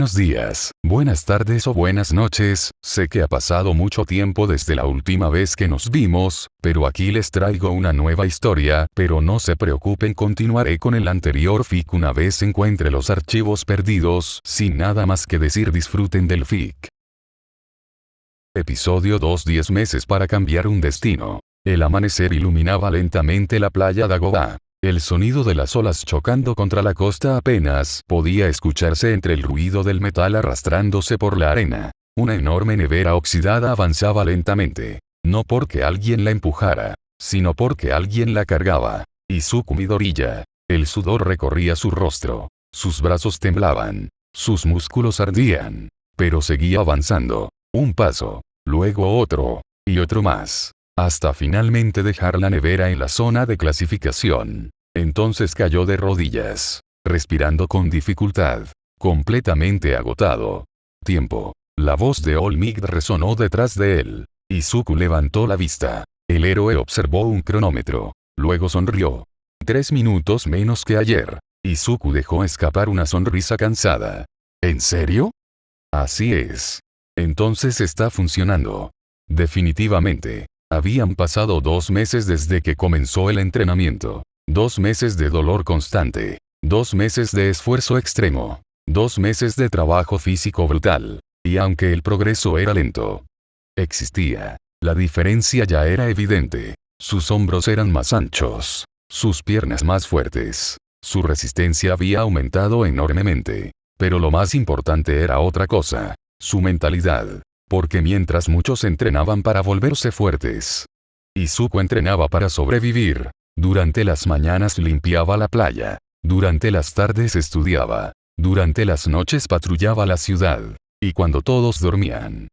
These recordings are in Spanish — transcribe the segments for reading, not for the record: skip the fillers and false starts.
Buenos días, buenas tardes o buenas noches, sé que ha pasado mucho tiempo desde la última vez que nos vimos, pero aquí les traigo una nueva historia, pero no se preocupen, continuaré con el anterior fic una vez encuentre los archivos perdidos. Sin nada más que decir, disfruten del fic. Episodio 2: 10 meses para cambiar un destino. El amanecer iluminaba lentamente la playa de Agobá. El sonido de las olas chocando contra la costa apenas podía escucharse entre el ruido del metal arrastrándose por la arena. Una enorme nevera oxidada avanzaba lentamente. No porque alguien la empujara, sino porque alguien la cargaba. Izuku Midoriya. El sudor recorría su rostro. Sus brazos temblaban. Sus músculos ardían. Pero seguía avanzando. Un paso. Luego otro. Y otro más. Hasta finalmente dejar la nevera en la zona de clasificación. Entonces cayó de rodillas, respirando con dificultad, completamente agotado. Tiempo. La voz de All Might resonó detrás de él. Izuku levantó la vista. El héroe observó un cronómetro. Luego sonrió. 3 minutos menos que ayer. Izuku dejó escapar una sonrisa cansada. ¿En serio? Así es. Entonces está funcionando. Definitivamente. Habían pasado 2 meses desde que comenzó el entrenamiento. 2 meses de dolor constante. 2 meses de esfuerzo extremo. 2 meses de trabajo físico brutal. Y aunque el progreso era lento, existía. La diferencia ya era evidente. Sus hombros eran más anchos. Sus piernas más fuertes. Su resistencia había aumentado enormemente. Pero lo más importante era otra cosa. Su mentalidad. Porque mientras muchos entrenaban para volverse fuertes, Izuku entrenaba para sobrevivir. Durante las mañanas limpiaba la playa. Durante las tardes estudiaba. Durante las noches patrullaba la ciudad. Y cuando todos dormían,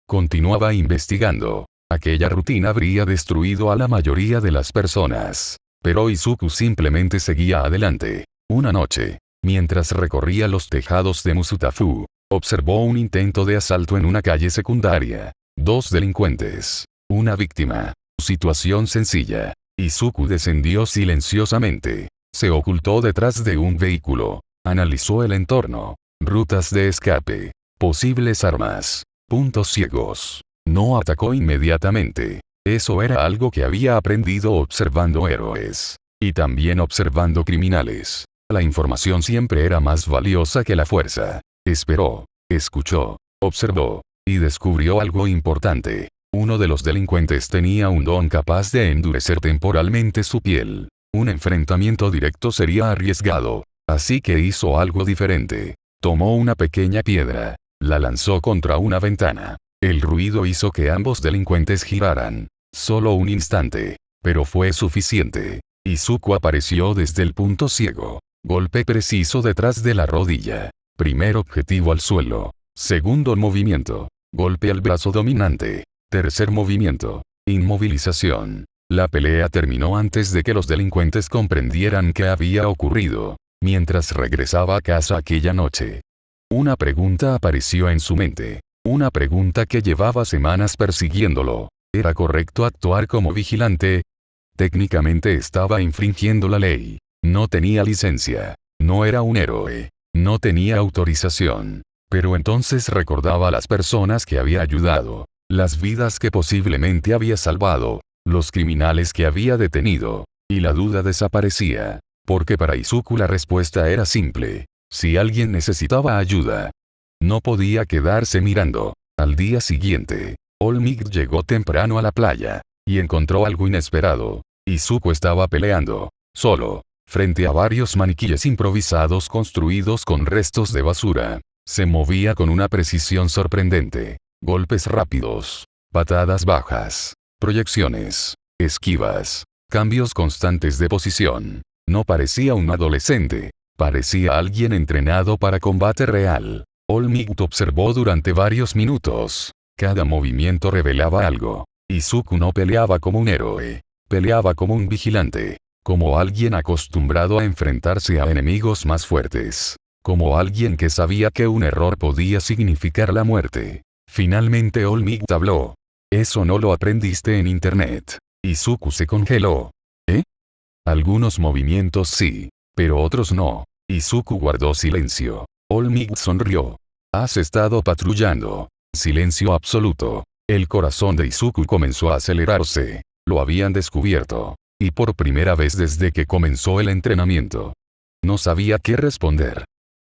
continuaba investigando. Aquella rutina habría destruido a la mayoría de las personas. Pero Izuku simplemente seguía adelante. Una noche, mientras recorría los tejados de Musutafu, observó un intento de asalto en una calle secundaria. 2 delincuentes. Una víctima. Situación sencilla. Izuku descendió silenciosamente. Se ocultó detrás de un vehículo. Analizó el entorno. Rutas de escape. Posibles armas. Puntos ciegos. No atacó inmediatamente. Eso era algo que había aprendido observando héroes. Y también observando criminales. La información siempre era más valiosa que la fuerza. Esperó, escuchó, observó, y descubrió algo importante. Uno de los delincuentes tenía un don capaz de endurecer temporalmente su piel. Un enfrentamiento directo sería arriesgado. Así que hizo algo diferente. Tomó una pequeña piedra. La lanzó contra una ventana. El ruido hizo que ambos delincuentes giraran. Solo un instante. Pero fue suficiente. Izuku apareció desde el punto ciego. Golpe preciso detrás de la rodilla. Primer objetivo al suelo. Segundo movimiento. Golpe al brazo dominante. Tercer movimiento. Inmovilización. La pelea terminó antes de que los delincuentes comprendieran qué había ocurrido. Mientras regresaba a casa aquella noche, una pregunta apareció en su mente. Una pregunta que llevaba semanas persiguiéndolo. ¿Era correcto actuar como vigilante? Técnicamente estaba infringiendo la ley. No tenía licencia. No era un héroe. No tenía autorización. Pero entonces recordaba a las personas que había ayudado. Las vidas que posiblemente había salvado. Los criminales que había detenido. Y la duda desaparecía. Porque para Izuku la respuesta era simple. Si alguien necesitaba ayuda, no podía quedarse mirando. Al día siguiente, All Might llegó temprano a la playa. Y encontró algo inesperado. Izuku estaba peleando. Solo. Frente a varios maniquíes improvisados construidos con restos de basura. Se movía con una precisión sorprendente. Golpes rápidos. Patadas bajas. Proyecciones. Esquivas. Cambios constantes de posición. No parecía un adolescente. Parecía alguien entrenado para combate real. All Might observó durante varios minutos. Cada movimiento revelaba algo. Izuku no peleaba como un héroe. Peleaba como un vigilante. Como alguien acostumbrado a enfrentarse a enemigos más fuertes. Como alguien que sabía que un error podía significar la muerte. Finalmente All Might habló. Eso no lo aprendiste en internet. Izuku se congeló. ¿Eh? Algunos movimientos sí, pero otros no. Izuku guardó silencio. All Might sonrió. Has estado patrullando. Silencio absoluto. El corazón de Izuku comenzó a acelerarse. Lo habían descubierto. Y por primera vez desde que comenzó el entrenamiento. No sabía qué responder.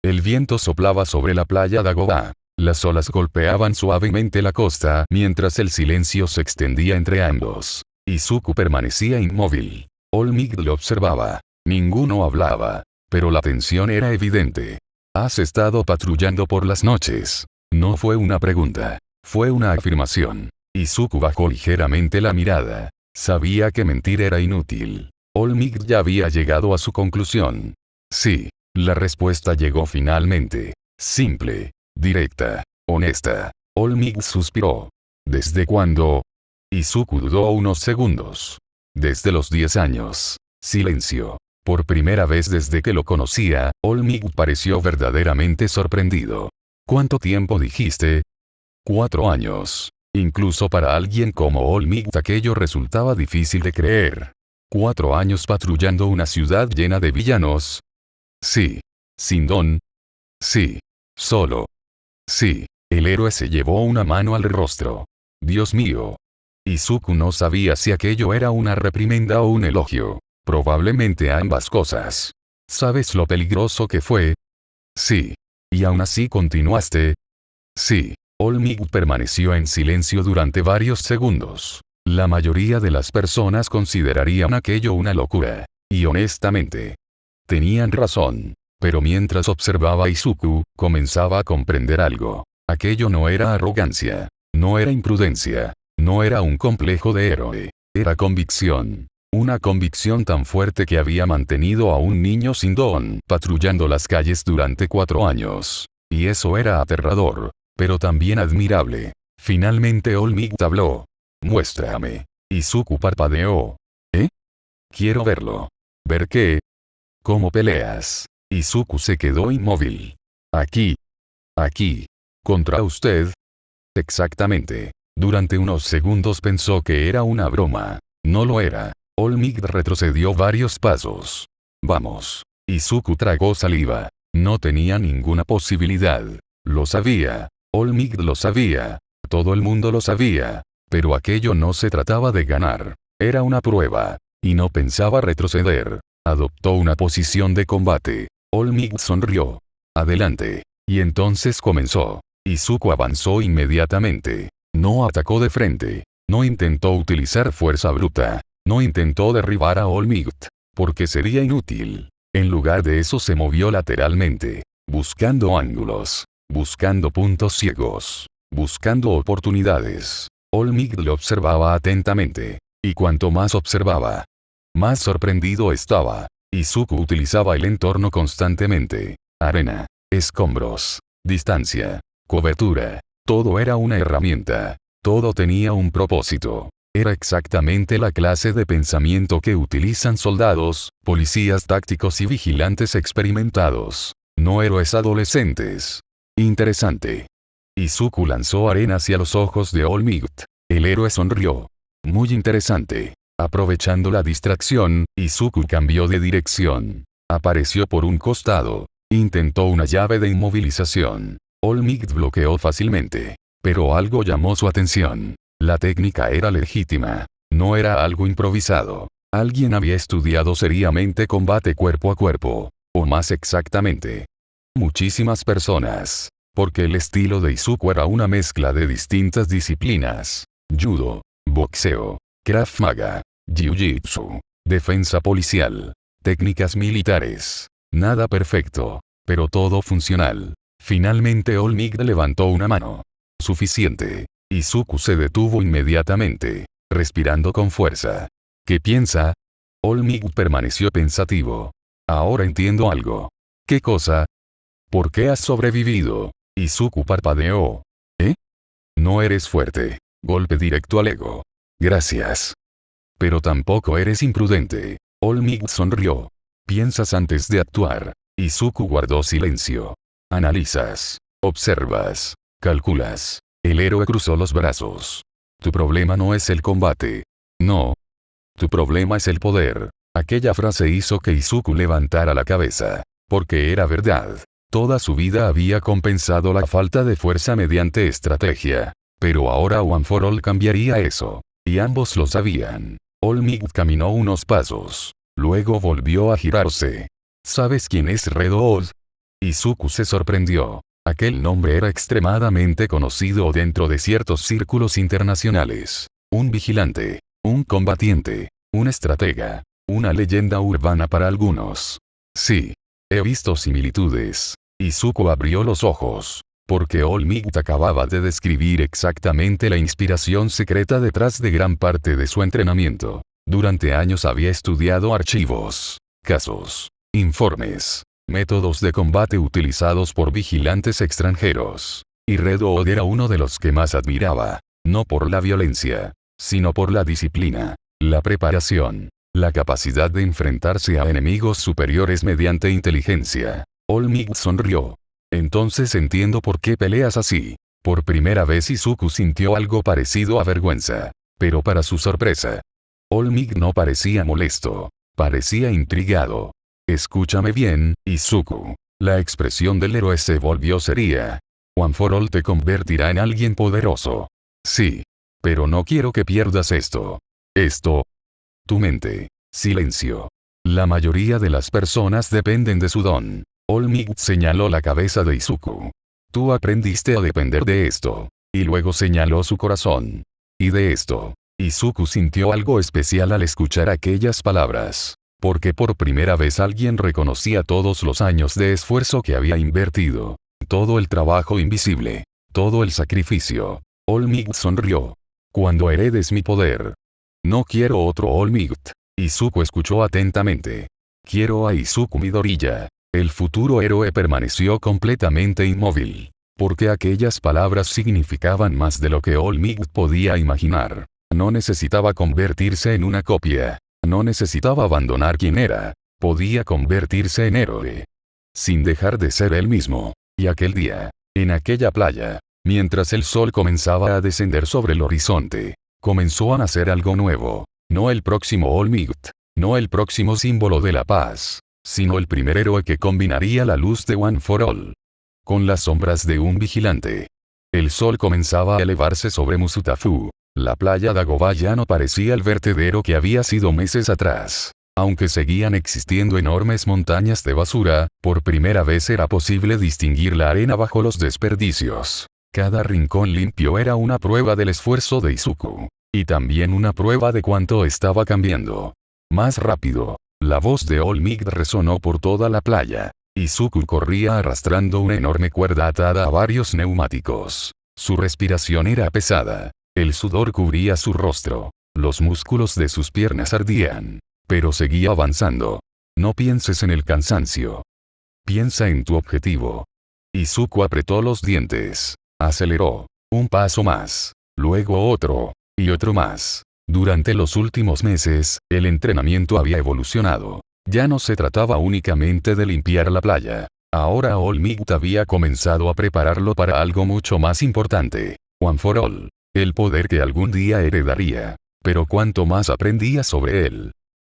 El viento soplaba sobre la playa Dagobah. Las olas golpeaban suavemente la costa mientras el silencio se extendía entre ambos. Izuku permanecía inmóvil. All Might lo observaba. Ninguno hablaba. Pero la tensión era evidente. Has estado patrullando por las noches. No fue una pregunta. Fue una afirmación. Izuku bajó ligeramente la mirada. Sabía que mentir era inútil. All Might ya había llegado a su conclusión. Sí. La respuesta llegó finalmente. Simple. Directa. Honesta. All Might suspiró. ¿Desde cuándo? Izuku dudó unos segundos. Desde los 10 años. Silencio. Por primera vez desde que lo conocía, All Might pareció verdaderamente sorprendido. ¿Cuánto tiempo dijiste? 4 años. Incluso para alguien como All Might aquello resultaba difícil de creer. 4 años patrullando una ciudad llena de villanos. Sí. Sin don. Sí. Solo. Sí. El héroe se llevó una mano al rostro. Dios mío. Izuku no sabía si aquello era una reprimenda o un elogio. Probablemente ambas cosas. ¿Sabes lo peligroso que fue? Sí. ¿Y aún así continuaste? Sí. All Might permaneció en silencio durante varios segundos. La mayoría de las personas considerarían aquello una locura. Y honestamente. Tenían razón. Pero mientras observaba a Izuku, comenzaba a comprender algo. Aquello no era arrogancia. No era imprudencia. No era un complejo de héroe. Era convicción. Una convicción tan fuerte que había mantenido a un niño sin don patrullando las calles durante 4 años. Y eso era aterrador. Pero también admirable. Finalmente All Might habló. Muéstrame. Izuku parpadeó. ¿Eh? Quiero verlo. ¿Ver qué? ¿Cómo peleas? Izuku se quedó inmóvil. Aquí. Aquí. ¿Contra usted? Exactamente. Durante unos segundos pensó que era una broma. No lo era. All Might retrocedió varios pasos. Vamos. Izuku tragó saliva. No tenía ninguna posibilidad. Lo sabía. All Might lo sabía. Todo el mundo lo sabía. Pero aquello no se trataba de ganar. Era una prueba. Y no pensaba retroceder. Adoptó una posición de combate. All Might sonrió. Adelante. Y entonces comenzó. Izuku avanzó inmediatamente. No atacó de frente. No intentó utilizar fuerza bruta. No intentó derribar a All Might. Porque sería inútil. En lugar de eso se movió lateralmente. Buscando ángulos. Buscando puntos ciegos. Buscando oportunidades. All Might lo observaba atentamente. Y cuanto más observaba, más sorprendido estaba. Izuku utilizaba el entorno constantemente. Arena. Escombros. Distancia. Cobertura. Todo era una herramienta. Todo tenía un propósito. Era exactamente la clase de pensamiento que utilizan soldados, policías tácticos y vigilantes experimentados. No héroes adolescentes. Interesante. Izuku lanzó arena hacia los ojos de All Might. El héroe sonrió. Muy interesante. Aprovechando la distracción, Izuku cambió de dirección. Apareció por un costado. Intentó una llave de inmovilización. All Might bloqueó fácilmente. Pero algo llamó su atención. La técnica era legítima. No era algo improvisado. Alguien había estudiado seriamente combate cuerpo a cuerpo. O más exactamente. Muchísimas personas. Porque el estilo de Izuku era una mezcla de distintas disciplinas. Judo. Boxeo. Krav Maga. Jiu-Jitsu. Defensa policial. Técnicas militares. Nada perfecto. Pero todo funcional. Finalmente All Might levantó una mano. Suficiente. Izuku se detuvo inmediatamente. Respirando con fuerza. ¿Qué piensa? All Might permaneció pensativo. Ahora entiendo algo. ¿Qué cosa? ¿Por qué has sobrevivido? Izuku parpadeó. ¿Eh? No eres fuerte. Golpe directo al ego. Gracias. Pero tampoco eres imprudente. All Might sonrió. Piensas antes de actuar. Izuku guardó silencio. Analizas. Observas. Calculas. El héroe cruzó los brazos. Tu problema no es el combate. No. Tu problema es el poder. Aquella frase hizo que Izuku levantara la cabeza. Porque era verdad. Toda su vida había compensado la falta de fuerza mediante estrategia. Pero ahora One for All cambiaría eso. Y ambos lo sabían. All Might caminó unos pasos. Luego volvió a girarse. ¿Sabes quién es Red Odd? Izuku se sorprendió. Aquel nombre era extremadamente conocido dentro de ciertos círculos internacionales. Un vigilante. Un combatiente. Un estratega. Una leyenda urbana para algunos. Sí. He visto similitudes. Izuku abrió los ojos. Porque All Might acababa de describir exactamente la inspiración secreta detrás de gran parte de su entrenamiento. Durante años había estudiado archivos, casos, informes, métodos de combate utilizados por vigilantes extranjeros. Y Red Odd era uno de los que más admiraba. No por la violencia, sino por la disciplina, la preparación, la capacidad de enfrentarse a enemigos superiores mediante inteligencia. All Might sonrió. Entonces entiendo por qué peleas así. Por primera vez Izuku sintió algo parecido a vergüenza. Pero para su sorpresa, All Might no parecía molesto. Parecía intrigado. Escúchame bien, Izuku. La expresión del héroe se volvió seria. One for All te convertirá en alguien poderoso. Sí. Pero no quiero que pierdas esto. Esto. Tu mente. Silencio. La mayoría de las personas dependen de su don. All Might señaló la cabeza de Izuku. Tú aprendiste a depender de esto. Y luego señaló su corazón. Y de esto. Izuku sintió algo especial al escuchar aquellas palabras. Porque por primera vez alguien reconocía todos los años de esfuerzo que había invertido. Todo el trabajo invisible. Todo el sacrificio. All Might sonrió. Cuando heredes mi poder. No quiero otro All Might. Izuku escuchó atentamente. Quiero a Izuku Midoriya. El futuro héroe permaneció completamente inmóvil. Porque aquellas palabras significaban más de lo que All Might podía imaginar. No necesitaba convertirse en una copia. No necesitaba abandonar quien era. Podía convertirse en héroe. Sin dejar de ser él mismo. Y aquel día, en aquella playa, mientras el sol comenzaba a descender sobre el horizonte, comenzó a nacer algo nuevo. No el próximo All Might. No el próximo símbolo de la paz. Sino el primer héroe que combinaría la luz de One for All con las sombras de un vigilante. El sol comenzaba a elevarse sobre Musutafu. La playa Dagobah ya no parecía el vertedero que había sido meses atrás. Aunque seguían existiendo enormes montañas de basura, por primera vez era posible distinguir la arena bajo los desperdicios. Cada rincón limpio era una prueba del esfuerzo de Izuku. Y también una prueba de cuánto estaba cambiando. Más rápido. La voz de All Might resonó por toda la playa. Izuku corría arrastrando una enorme cuerda atada a varios neumáticos. Su respiración era pesada. El sudor cubría su rostro. Los músculos de sus piernas ardían. Pero seguía avanzando. No pienses en el cansancio. Piensa en tu objetivo. Izuku apretó los dientes. Aceleró. Un paso más. Luego otro. Y otro más. Durante los últimos meses, el entrenamiento había evolucionado. Ya no se trataba únicamente de limpiar la playa. Ahora All Might había comenzado a prepararlo para algo mucho más importante. One for All. El poder que algún día heredaría. Pero cuanto más aprendía sobre él,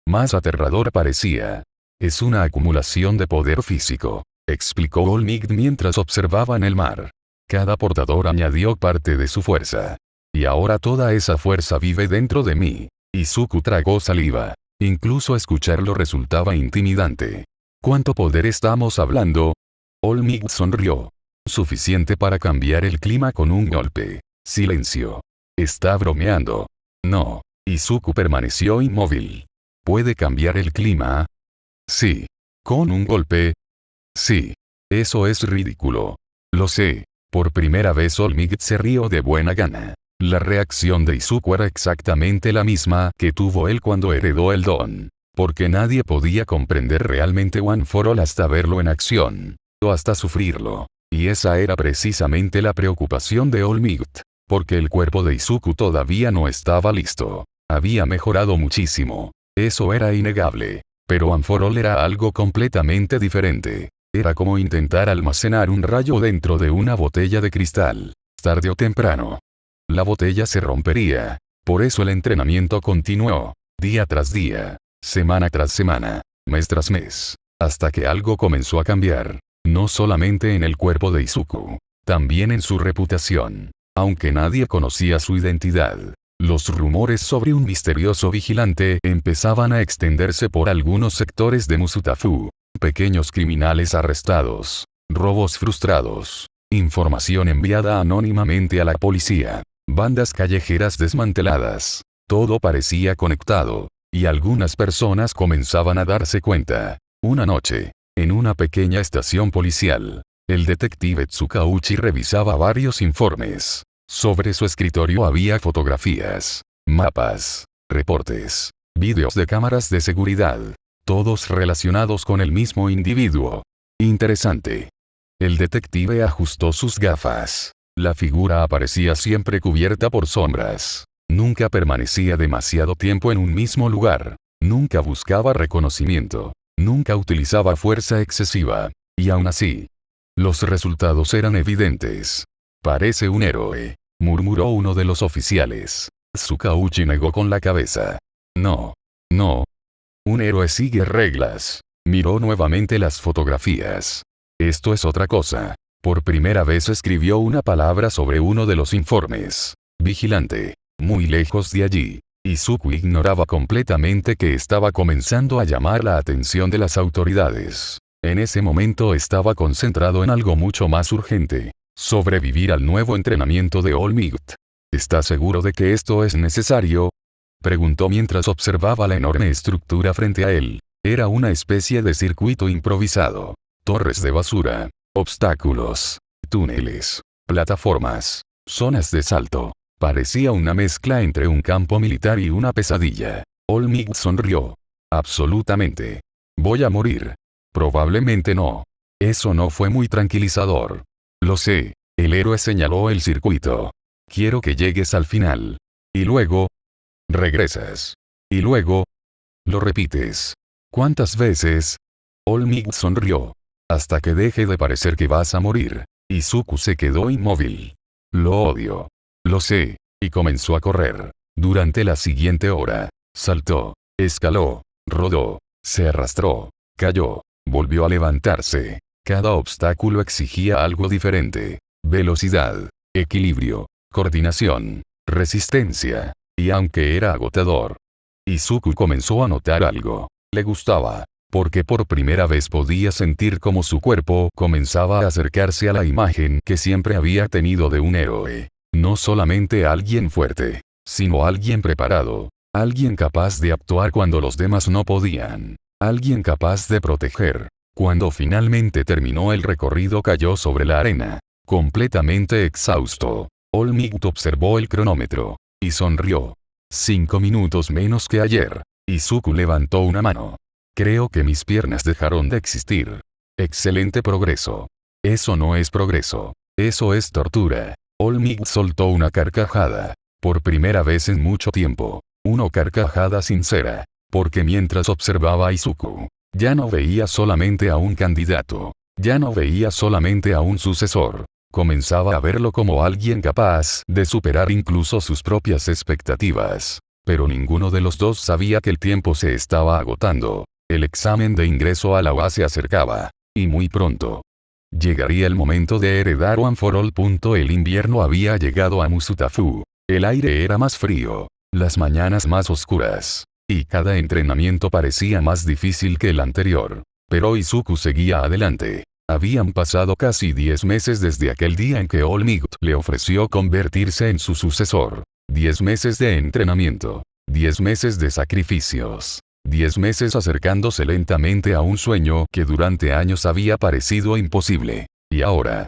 más aterrador parecía. Es una acumulación de poder físico, explicó All Might mientras observaba en el mar. Cada portador añadió parte de su fuerza. Y ahora toda esa fuerza vive dentro de mí. Izuku tragó saliva. Incluso escucharlo resultaba intimidante. ¿Cuánto poder estamos hablando? All Might sonrió. Suficiente para cambiar el clima con un golpe. Silencio. ¿Está bromeando? No. Izuku permaneció inmóvil. ¿Puede cambiar el clima? Sí. ¿Con un golpe? Sí. Eso es ridículo. Lo sé. Por primera vez All Might se rió de buena gana. La reacción de Izuku era exactamente la misma que tuvo él cuando heredó el don. Porque nadie podía comprender realmente One for All hasta verlo en acción. O hasta sufrirlo. Y esa era precisamente la preocupación de All Might. Porque el cuerpo de Izuku todavía no estaba listo. Había mejorado muchísimo. Eso era innegable. Pero One for All era algo completamente diferente. Era como intentar almacenar un rayo dentro de una botella de cristal. Tarde o temprano, la botella se rompería. Por eso el entrenamiento continuó. Día tras día. Semana tras semana. Mes tras mes. Hasta que algo comenzó a cambiar. No solamente en el cuerpo de Izuku, también en su reputación. Aunque nadie conocía su identidad, los rumores sobre un misterioso vigilante empezaban a extenderse por algunos sectores de Musutafu. Pequeños criminales arrestados, robos frustrados, información enviada anónimamente a la policía, bandas callejeras desmanteladas. Todo parecía conectado, y algunas personas comenzaban a darse cuenta. Una noche, en una pequeña estación policial, el detective Tsukauchi revisaba varios informes. Sobre su escritorio había fotografías, mapas, reportes, vídeos de cámaras de seguridad, todos relacionados con el mismo individuo. Interesante. El detective ajustó sus gafas. La figura aparecía siempre cubierta por sombras. Nunca permanecía demasiado tiempo en un mismo lugar. Nunca buscaba reconocimiento. Nunca utilizaba fuerza excesiva. Y aún así, los resultados eran evidentes. Parece un héroe, murmuró uno de los oficiales. Tsukauchi negó con la cabeza. No. No. Un héroe sigue reglas. Miró nuevamente las fotografías. Esto es otra cosa. Por primera vez escribió una palabra sobre uno de los informes. Vigilante. Muy lejos de allí. Izuku ignoraba completamente que estaba comenzando a llamar la atención de las autoridades. En ese momento estaba concentrado en algo mucho más urgente. Sobrevivir al nuevo entrenamiento de All Might. ¿Está seguro de que esto es necesario? Preguntó mientras observaba la enorme estructura frente a él. Era una especie de circuito improvisado. Torres de basura, obstáculos, túneles, plataformas, zonas de salto. Parecía una mezcla entre un campo militar y una pesadilla. All Might sonrió. Absolutamente. Voy a morir. Probablemente no. Eso no fue muy tranquilizador. Lo sé. El héroe señaló el circuito. Quiero que llegues al final. Y luego, regresas. Y luego, lo repites. ¿Cuántas veces? All Might sonrió. Hasta que deje de parecer que vas a morir. Izuku se quedó inmóvil. Lo odio. Lo sé. Y comenzó a correr. Durante la siguiente hora, saltó, escaló, rodó, se arrastró, cayó, volvió a levantarse. Cada obstáculo exigía algo diferente. Velocidad, equilibrio, coordinación, resistencia. Y aunque era agotador, Izuku comenzó a notar algo. Le gustaba. Porque por primera vez podía sentir cómo su cuerpo comenzaba a acercarse a la imagen que siempre había tenido de un héroe. No solamente alguien fuerte, sino alguien preparado. Alguien capaz de actuar cuando los demás no podían. Alguien capaz de proteger. Cuando finalmente terminó el recorrido cayó sobre la arena. Completamente exhausto. All Might observó el cronómetro. Y sonrió. 5 minutos menos que ayer. Izuku levantó una mano. Creo que mis piernas dejaron de existir. Excelente progreso. Eso no es progreso. Eso es tortura. All Might soltó una carcajada. Por primera vez en mucho tiempo. Una carcajada sincera. Porque mientras observaba a Izuku, ya no veía solamente a un candidato. Ya no veía solamente a un sucesor. Comenzaba a verlo como alguien capaz de superar incluso sus propias expectativas. Pero ninguno de los dos sabía que el tiempo se estaba agotando. El examen de ingreso a la UA se acercaba. Y muy pronto. Llegaría el momento de heredar One for All. El invierno había llegado a Musutafu. El aire era más frío. Las mañanas más oscuras. Y cada entrenamiento parecía más difícil que el anterior. Pero Izuku seguía adelante. Habían pasado casi 10 meses desde aquel día en que All Might le ofreció convertirse en su sucesor. 10 meses de entrenamiento. 10 meses de sacrificios. 10 meses acercándose lentamente a un sueño que durante años había parecido imposible. Y ahora,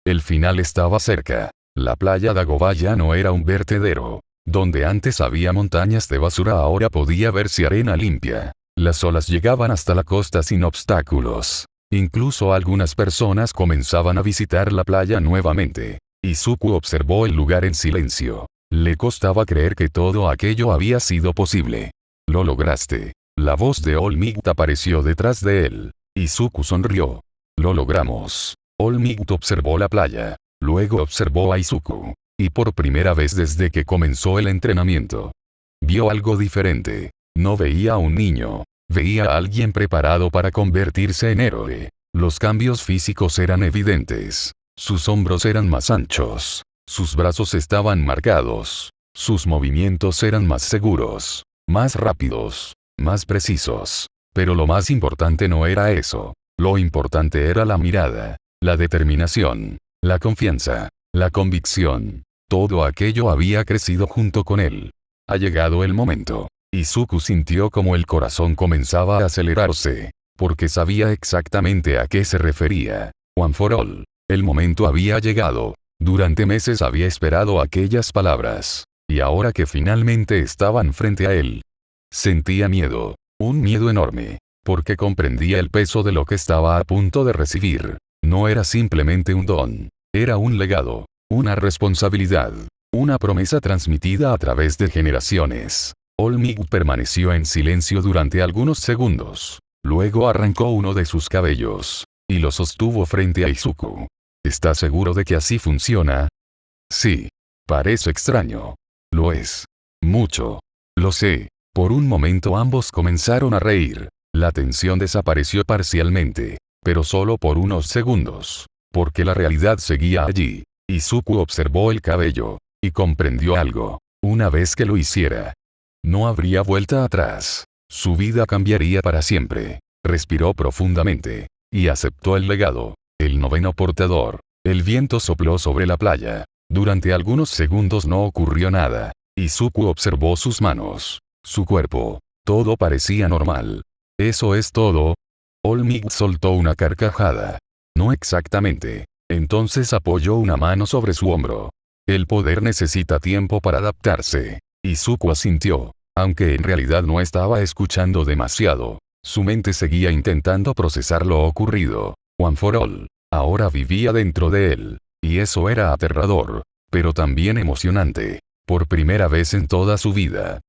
el final estaba cerca. La playa Dagobah ya no era un vertedero. Donde antes había montañas de basura ahora podía verse arena limpia. Las olas llegaban hasta la costa sin obstáculos. Incluso algunas personas comenzaban a visitar la playa nuevamente. Izuku observó el lugar en silencio. Le costaba creer que todo aquello había sido posible. Lo lograste. La voz de All Might apareció detrás de él. Izuku sonrió. Lo logramos. All Might observó la playa. Luego observó a Izuku. Y por primera vez desde que comenzó el entrenamiento, vio algo diferente. No veía a un niño. Veía a alguien preparado para convertirse en héroe. Los cambios físicos eran evidentes. Sus hombros eran más anchos. Sus brazos estaban marcados. Sus movimientos eran más seguros, más rápidos, más precisos. Pero lo más importante no era eso. Lo importante era la mirada, la determinación, la confianza, la convicción. Todo aquello había crecido junto con él. Ha llegado el momento. Izuku sintió como el corazón comenzaba a acelerarse, porque sabía exactamente a qué se refería. One for all. El momento había llegado. Durante meses había esperado aquellas palabras. Y ahora que finalmente estaban frente a él, sentía miedo. Un miedo enorme. Porque comprendía el peso de lo que estaba a punto de recibir. No era simplemente un don. Era un legado. Una responsabilidad. Una promesa transmitida a través de generaciones. Olmig permaneció en silencio durante algunos segundos. Luego arrancó uno de sus cabellos. Y lo sostuvo frente a Izuku. ¿Está seguro de que así funciona? Sí. Parece extraño. Lo es. Mucho. Lo sé. Por un momento ambos comenzaron a reír. La tensión desapareció parcialmente. Pero solo por unos segundos. Porque la realidad seguía allí. Izuku observó el cabello. Y comprendió algo. Una vez que lo hiciera, no habría vuelta atrás. Su vida cambiaría para siempre. Respiró profundamente. Y aceptó el legado. El noveno portador. El viento sopló sobre la playa. Durante algunos segundos no ocurrió nada. Izuku observó sus manos. Su cuerpo. Todo parecía normal. ¿Eso es todo? Olmig soltó una carcajada. No exactamente. Entonces apoyó una mano sobre su hombro. El poder necesita tiempo para adaptarse. Izuku asintió. Aunque en realidad no estaba escuchando demasiado. Su mente seguía intentando procesar lo ocurrido. One for all. Ahora vivía dentro de él. Y eso era aterrador. Pero también emocionante. Por primera vez en toda su vida.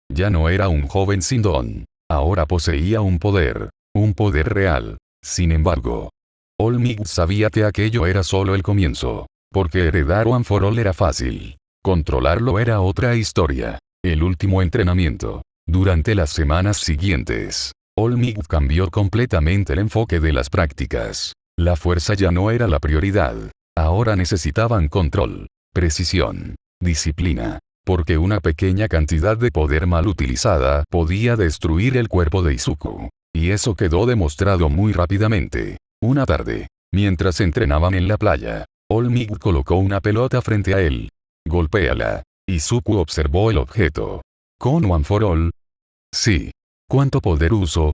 Ya no era un joven sin don. Ahora poseía un poder. Un poder real. Sin embargo, Olmig sabía que aquello era solo el comienzo. Porque heredar One for All era fácil. Controlarlo era otra historia. El último entrenamiento. Durante las semanas siguientes, Olmig cambió completamente el enfoque de las prácticas. La fuerza ya no era la prioridad. Ahora necesitaban control, precisión, disciplina. Porque una pequeña cantidad de poder mal utilizada podía destruir el cuerpo de Izuku. Y eso quedó demostrado muy rápidamente. Una tarde, mientras entrenaban en la playa, Olmig colocó una pelota frente a él. Golpéala. Izuku observó el objeto. ¿Con One for All? Sí. ¿Cuánto poder uso?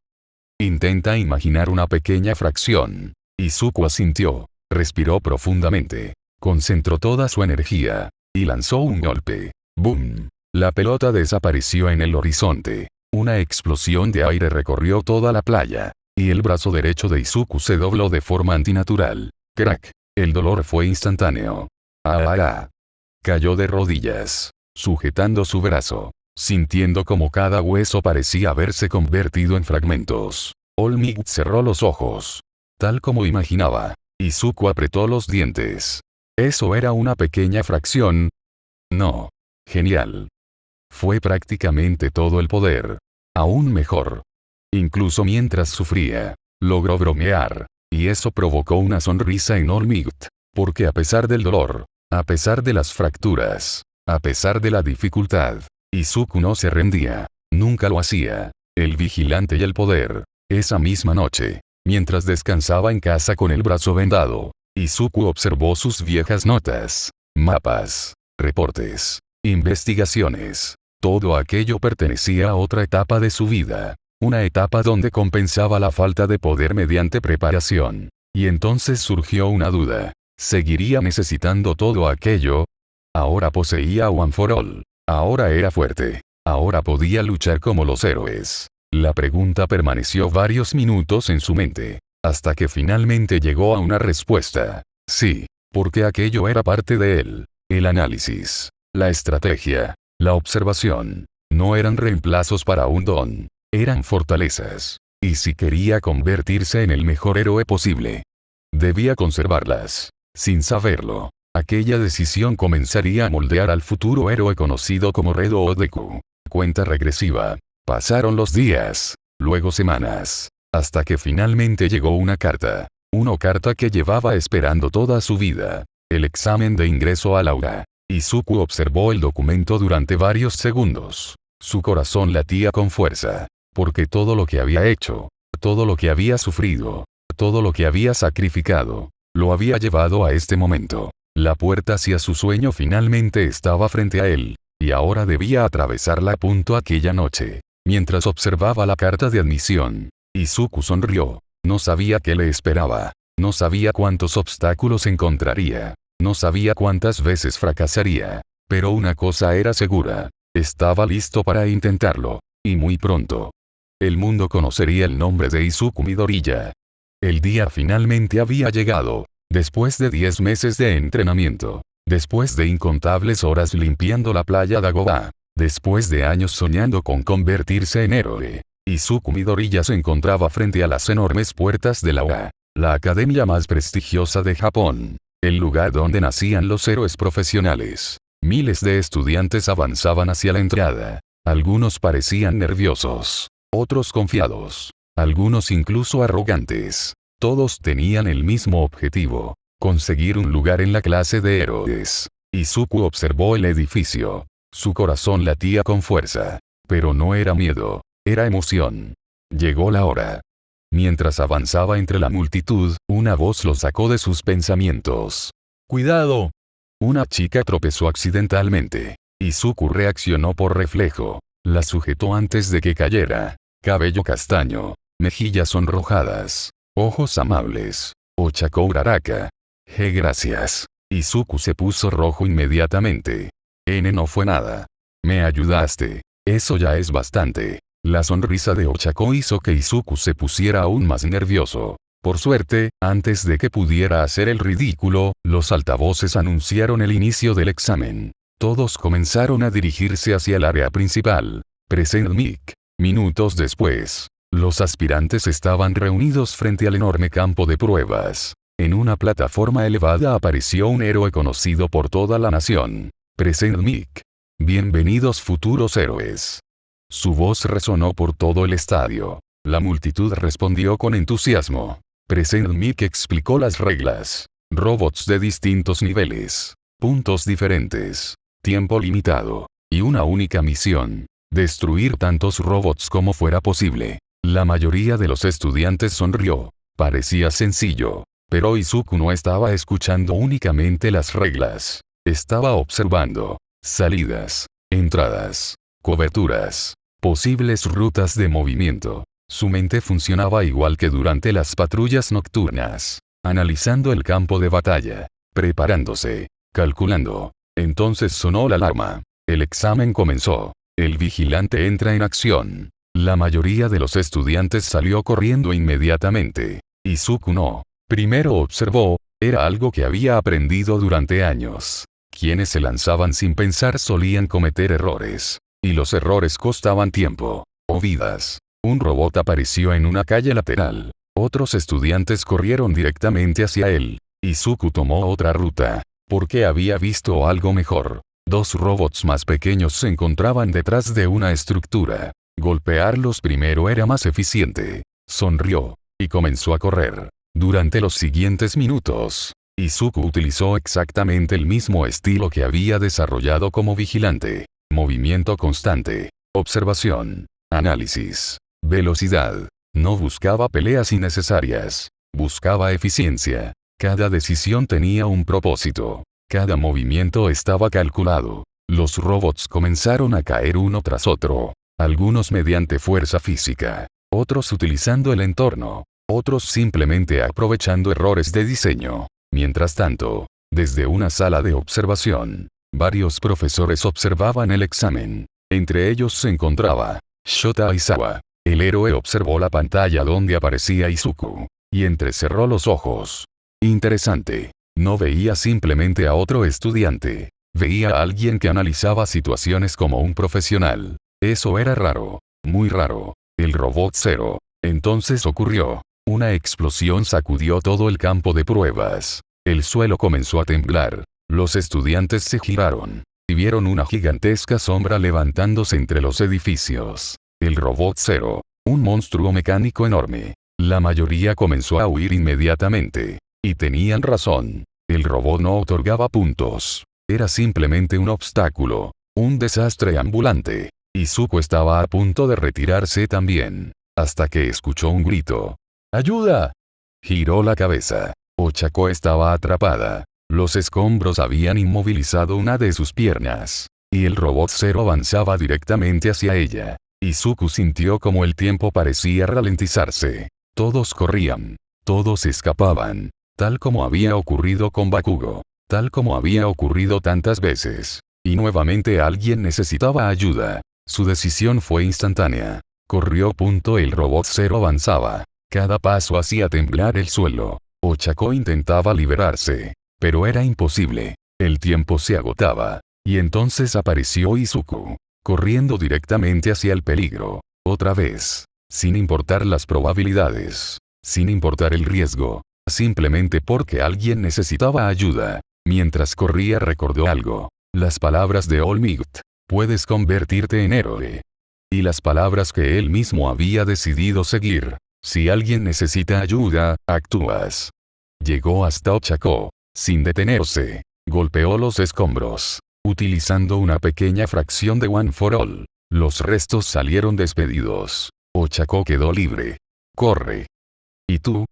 Intenta imaginar una pequeña fracción. Izuku asintió. Respiró profundamente. Concentró toda su energía. Y lanzó un golpe. ¡Boom! La pelota desapareció en el horizonte. Una explosión de aire recorrió toda la playa. Y el brazo derecho de Izuku se dobló de forma antinatural. ¡Crack! El dolor fue instantáneo. ¡Ah! Cayó de rodillas, sujetando su brazo, sintiendo como cada hueso parecía haberse convertido en fragmentos. Olmig cerró los ojos. Tal como imaginaba, Izuku apretó los dientes. ¿Eso era una pequeña fracción? No. Genial. Fue prácticamente todo el poder. Aún mejor. Incluso mientras sufría, logró bromear. Y eso provocó una sonrisa en Olmig. Porque a pesar del dolor, a pesar de las fracturas, a pesar de la dificultad, Izuku no se rendía. Nunca lo hacía. El vigilante y el poder. Esa misma noche, mientras descansaba en casa con el brazo vendado, Izuku observó sus viejas notas, mapas, reportes, investigaciones. Todo aquello pertenecía a otra etapa de su vida. Una etapa donde compensaba la falta de poder mediante preparación. Y entonces surgió una duda. ¿Seguiría necesitando todo aquello? Ahora poseía One for All. Ahora era fuerte. Ahora podía luchar como los héroes. La pregunta permaneció varios minutos en su mente. Hasta que finalmente llegó a una respuesta. Sí. Porque aquello era parte de él. El análisis. La estrategia. La observación. No eran reemplazos para un don. Eran fortalezas. Y si quería convertirse en el mejor héroe posible, debía conservarlas. Sin saberlo, aquella decisión comenzaría a moldear al futuro héroe conocido como Redo Odeku. Cuenta regresiva. Pasaron los días, luego semanas, hasta que finalmente llegó una carta. Una carta que llevaba esperando toda su vida. El examen de ingreso al aula. Izuku observó el documento durante varios segundos. Su corazón latía con fuerza. Porque todo lo que había hecho, todo lo que había sufrido, todo lo que había sacrificado, lo había llevado a este momento. La puerta hacia su sueño finalmente estaba frente a él, y ahora debía atravesarla a punto aquella noche. Mientras observaba la carta de admisión, Izuku sonrió. No sabía qué le esperaba. No sabía cuántos obstáculos encontraría. No sabía cuántas veces fracasaría. Pero una cosa era segura. Estaba listo para intentarlo. Y muy pronto. El mundo conocería el nombre de Izuku Midoriya. El día finalmente había llegado. Después de 10 meses de entrenamiento. Después de incontables horas limpiando la playa Dagobah. Después de años soñando con convertirse en héroe. Izuku Midoriya se encontraba frente a las enormes puertas de la UA, la academia más prestigiosa de Japón. El lugar donde nacían los héroes profesionales. Miles de estudiantes avanzaban hacia la entrada. Algunos parecían nerviosos. Otros confiados. Algunos incluso arrogantes. Todos tenían el mismo objetivo. Conseguir un lugar en la clase de héroes. Izuku observó el edificio. Su corazón latía con fuerza. Pero no era miedo. Era emoción. Llegó la hora. Mientras avanzaba entre la multitud, una voz lo sacó de sus pensamientos. ¡Cuidado! Una chica tropezó accidentalmente. Izuku reaccionó por reflejo. La sujetó antes de que cayera. Cabello castaño. Mejillas sonrojadas. Ojos amables. Ochako Uraraka. Gracias. Izuku se puso rojo inmediatamente. No fue nada. Me ayudaste. Eso ya es bastante. La sonrisa de Ochako hizo que Izuku se pusiera aún más nervioso. Por suerte, antes de que pudiera hacer el ridículo, los altavoces anunciaron el inicio del examen. Todos comenzaron a dirigirse hacia el área principal. Present mic. Minutos después, los aspirantes estaban reunidos frente al enorme campo de pruebas. En una plataforma elevada apareció un héroe conocido por toda la nación. Present mic. Bienvenidos futuros héroes. Su voz resonó por todo el estadio. La multitud respondió con entusiasmo. Present mic explicó las reglas. Robots de distintos niveles. Puntos diferentes. Tiempo limitado. Y una única misión. Destruir tantos robots como fuera posible. La mayoría de los estudiantes sonrió. Parecía sencillo. Pero Izuku no estaba escuchando únicamente las reglas. Estaba observando. Salidas. Entradas. Coberturas. Posibles rutas de movimiento. Su mente funcionaba igual que durante las patrullas nocturnas. Analizando el campo de batalla. Preparándose. Calculando. Entonces sonó la alarma. El examen comenzó. El vigilante entra en acción. La mayoría de los estudiantes salió corriendo inmediatamente. Izuku no. Primero observó. Era algo que había aprendido durante años. Quienes se lanzaban sin pensar solían cometer errores. Y los errores costaban tiempo. O vidas. Un robot apareció en una calle lateral. Otros estudiantes corrieron directamente hacia él. Izuku tomó otra ruta. Porque había visto algo mejor. Dos robots más pequeños se encontraban detrás de una estructura. Golpearlos primero era más eficiente. Sonrió. Y comenzó a correr. Durante los siguientes minutos, Izuku utilizó exactamente el mismo estilo que había desarrollado como vigilante. Movimiento constante. Observación. Análisis. Velocidad. No buscaba peleas innecesarias. Buscaba eficiencia. Cada decisión tenía un propósito. Cada movimiento estaba calculado. Los robots comenzaron a caer uno tras otro. Algunos mediante fuerza física. Otros utilizando el entorno. Otros simplemente aprovechando errores de diseño. Mientras tanto, desde una sala de observación, varios profesores observaban el examen. Entre ellos se encontraba Shota Aizawa. El héroe observó la pantalla donde aparecía Izuku. Y entrecerró los ojos. Interesante. No veía simplemente a otro estudiante. Veía a alguien que analizaba situaciones como un profesional. Eso era raro. Muy raro. El robot cero. Entonces ocurrió. Una explosión sacudió todo el campo de pruebas. El suelo comenzó a temblar. Los estudiantes se giraron. Y vieron una gigantesca sombra levantándose entre los edificios. El robot cero. Un monstruo mecánico enorme. La mayoría comenzó a huir inmediatamente. Y tenían razón. El robot no otorgaba puntos. Era simplemente un obstáculo. Un desastre ambulante. Izuku estaba a punto de retirarse también. Hasta que escuchó un grito. ¡Ayuda! Giró la cabeza. Ochako estaba atrapada. Los escombros habían inmovilizado una de sus piernas. Y el robot cero avanzaba directamente hacia ella. Izuku sintió como el tiempo parecía ralentizarse. Todos corrían. Todos escapaban. Tal como había ocurrido con Bakugo. Tal como había ocurrido tantas veces. Y nuevamente alguien necesitaba ayuda. Su decisión fue instantánea. Corrió. El robot cero avanzaba. Cada paso hacía temblar el suelo. Ochako intentaba liberarse. Pero era imposible. El tiempo se agotaba. Y entonces apareció Izuku. Corriendo directamente hacia el peligro. Otra vez. Sin importar las probabilidades. Sin importar el riesgo. Simplemente porque alguien necesitaba ayuda. Mientras corría recordó algo. Las palabras de All Might. Puedes convertirte en héroe. Y las palabras que él mismo había decidido seguir. Si alguien necesita ayuda, actúas. Llegó hasta Ochako. Sin detenerse. Golpeó los escombros. Utilizando una pequeña fracción de One for All. Los restos salieron despedidos. Ochako quedó libre. Corre. ¿Y tú?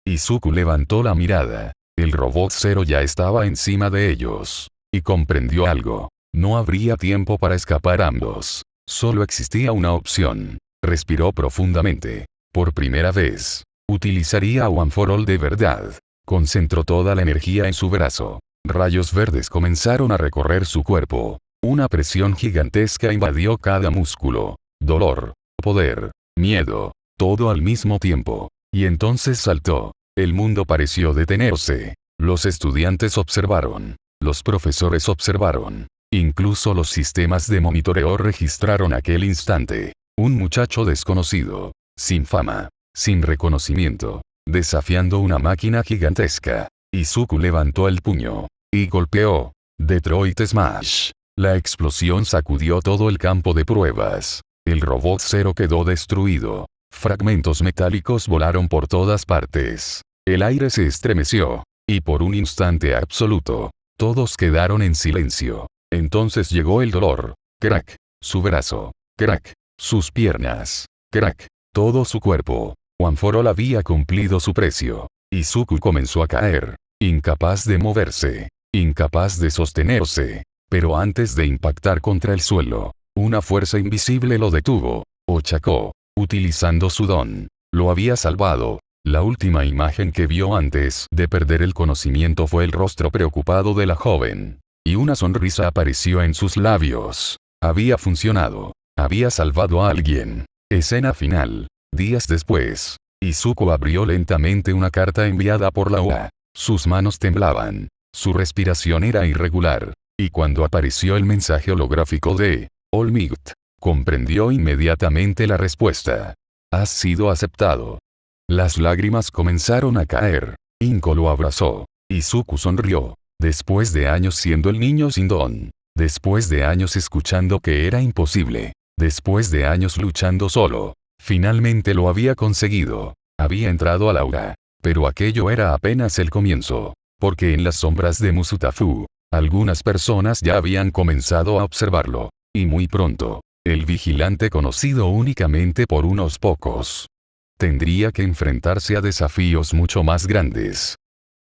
Izuku levantó la mirada. El robot cero ya estaba encima de ellos. Y comprendió algo. No habría tiempo para escapar ambos. Solo existía una opción. Respiró profundamente. Por primera vez. Utilizaría a One for All de verdad. Concentró toda la energía en su brazo. Rayos verdes comenzaron a recorrer su cuerpo. Una presión gigantesca invadió cada músculo. Dolor. Poder. Miedo. Todo al mismo tiempo. Y entonces saltó. El mundo pareció detenerse. Los estudiantes observaron. Los profesores observaron. Incluso los sistemas de monitoreo registraron aquel instante. Un muchacho desconocido. Sin fama. Sin reconocimiento. Desafiando una máquina gigantesca. Izuku levantó el puño. Y golpeó. Detroit Smash. La explosión sacudió todo el campo de pruebas. El robot cero quedó destruido. Fragmentos metálicos volaron por todas partes. El aire se estremeció. Y por un instante absoluto. Todos quedaron en silencio. Entonces llegó el dolor. Crack. Su brazo. Crack. Sus piernas. Crack. Todo su cuerpo. One for All había cumplido su precio. Izuku comenzó a caer. Incapaz de moverse. Incapaz de sostenerse. Pero antes de impactar contra el suelo, una fuerza invisible lo detuvo. Ochako, utilizando su don, lo había salvado. La última imagen que vio antes de perder el conocimiento fue el rostro preocupado de la joven. Y una sonrisa apareció en sus labios. Había funcionado. Había salvado a alguien. Escena final. Días después, Izuku abrió lentamente una carta enviada por la UA. Sus manos temblaban. Su respiración era irregular. Y cuando apareció el mensaje holográfico de All Might, comprendió inmediatamente la respuesta. Has sido aceptado. Las lágrimas comenzaron a caer. Inko lo abrazó. Izuku sonrió. Después de años siendo el niño sin don. Después de años escuchando que era imposible. Después de años luchando solo. Finalmente lo había conseguido. Había entrado al aura. Pero aquello era apenas el comienzo. Porque en las sombras de Musutafu, algunas personas ya habían comenzado a observarlo. Y muy pronto, el vigilante conocido únicamente por unos pocos, tendría que enfrentarse a desafíos mucho más grandes.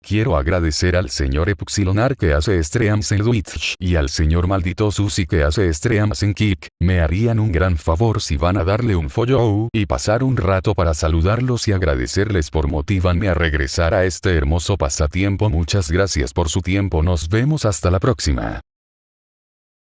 Quiero agradecer al señor Epsilonar que hace streams en Twitch y al señor Maldito Susi que hace streams en Kick. Me harían un gran favor si van a darle un follow y pasar un rato para saludarlos y agradecerles por motivarme a regresar a este hermoso pasatiempo. Muchas gracias por su tiempo. Nos vemos hasta la próxima.